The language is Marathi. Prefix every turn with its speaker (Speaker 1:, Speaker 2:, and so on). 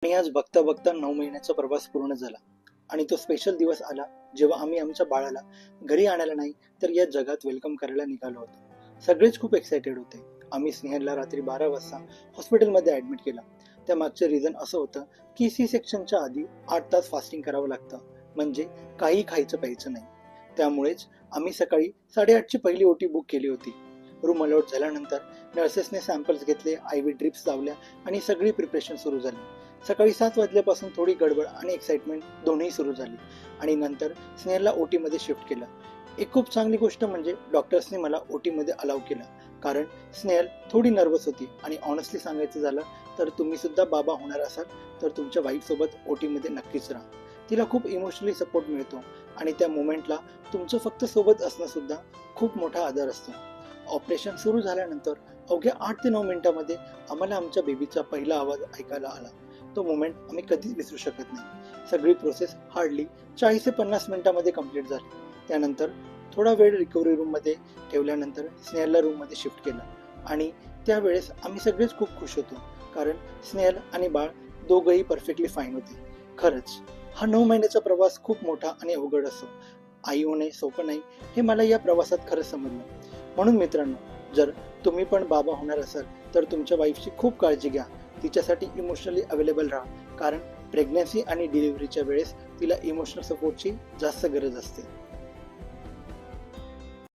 Speaker 1: आणि आज बघता बघता 9 महिन्याचा प्रवास पूर्ण झाला आणि तो स्पेशल दिवस आला जेव्हा आम्ही आमच्या बाळाला घरी आणायला नाही तर या जगात वेलकम करायला निघालो होतो. सगळेच खूप एक्साइटेड होते. आम्ही स्नेहलला रात्री 12 वाजता हॉस्पिटलमध्ये ऍडमिट केला. त्या मागचे रिझन असं होतं की सी सेक्शनच्या आधी 8 तास फास्टिंग करावं लागतं, म्हणजे काही खायचं प्यायचं नाही. त्यामुळेच आम्ही सकाळी 8:30ची पहिली ओटी बुक केली होती. रूम अलॉट झाल्यानंतर नर्सेसने सॅम्पल्स घेतले, IV ड्रिप्स लावल्या आणि सगळी प्रिपरेशन सुरू झाली. सकाळी 7 वाजल्यापासून थोडी गडबड आणि एक्साइटमेंट दोन्ही सुरू झाली आणि नंतर स्नेहलला ओटी मध्ये शिफ्ट केलं. एक खूप चांगली गोष्ट म्हणजे डॉक्टर्सने मला ओटी मध्ये अलाव केलं, कारण स्नेहल थोडी नर्वस होती आणि ऑनेस्टली सांगायचं झालं तर तुम्ही सुद्धा बाबा होणार असाल तर तुमच्या वाईफ सोबत ओटी मध्ये नक्कीच राहा. तिला खूप इमोशनली सपोर्ट मिळतो आणि त्या मोमेंटला तुमचं फक्त सोबत असणं सुद्धा खूप मोठा आधार असतो. ऑपरेशन सुरू झाल्यानंतर अवघ्या 8 ते 9 मिनिटांमध्ये आम्हाला आमच्या बेबीचा पहिला आवाज ऐकायला आला. तो मोमेंट आम्ही कधीच विसरू शकत नाही. सगळी प्रोसेस हार्डली 40 ते 50 मिनिटांमध्ये कंप्लीट झाली. त्यानंतर थोडा वेळ रिकव्हरी रूम मध्ये ठेवल्यानंतर स्नेहलला रूम मध्ये शिफ्ट केलं आणि त्यावेळेस आम्ही सगळेच खूप खुश होतो, कारण स्नेहल आणि बाळ दोघंही परफेक्टली फाईन होते. खरंच हा 9 महिन्याचा प्रवास खूप मोठा आणि अवघड असतो. आई होणे सोपं नाही हे मला या प्रवासात खरंच समजलं. म्हणून मित्रांनो, जर तुम्ही पण बाबा होणार असाल तर तुमच्या वाईफची खूप काळजी घ्या. तिच्यासाठी इमोशनली अवेलेबल राहा, कारण प्रेग्नन्सी आणि डिलिव्हरीच्या वेळेस तिला इमोशनल सपोर्टची जास्त गरज असते.